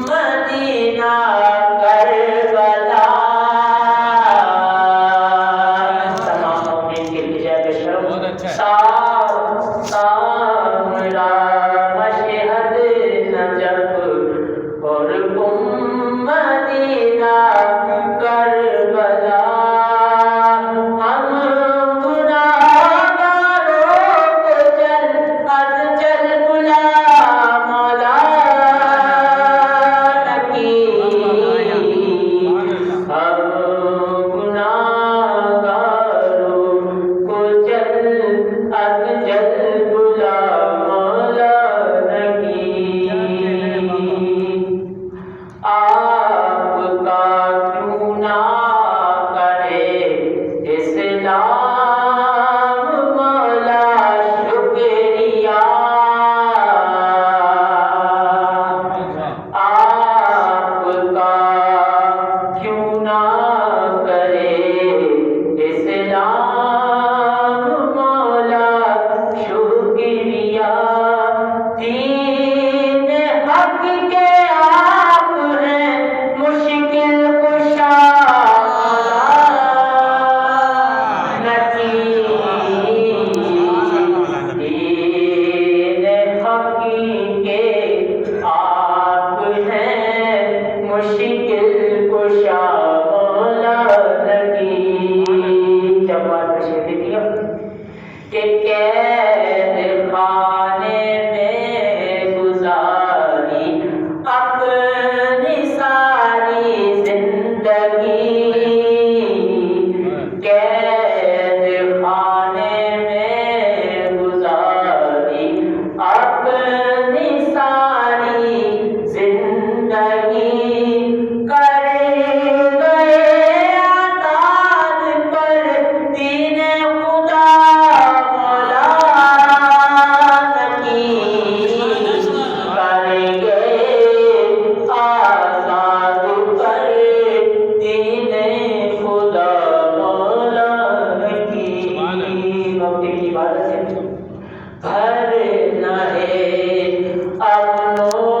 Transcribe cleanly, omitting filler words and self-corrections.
Medina Karbala. तमाम मोमिन के लिए सामरा मशहद नजब और मदीना करबला। हम गुनाहगारों को चल बुला मौला नकी। हम गुनाहगारों को चल बुला मौला नकी। आपका क्यों ना करे इस्लाम मौला शुक्रिया। आपका क्यों ना करे इस्लाम मौला शुक्रिया। दीन हक के आप हैं मुश्किल कुशा नकी। दीन हक के आप हैं मुश्किल कुशा मौला नकी। जब बात शेर लिखिए कि कैद खाने में गुजारी अपनी सारी जिंदगी। कैद खाने में गुजारी अपनी सारी जिंदगी। करे गए आजाद पर दीन खुदा मौला नकी। करे गए आजाद पर दीन खुदा मौला नकी। मौके की इबादत से भर न है अपनों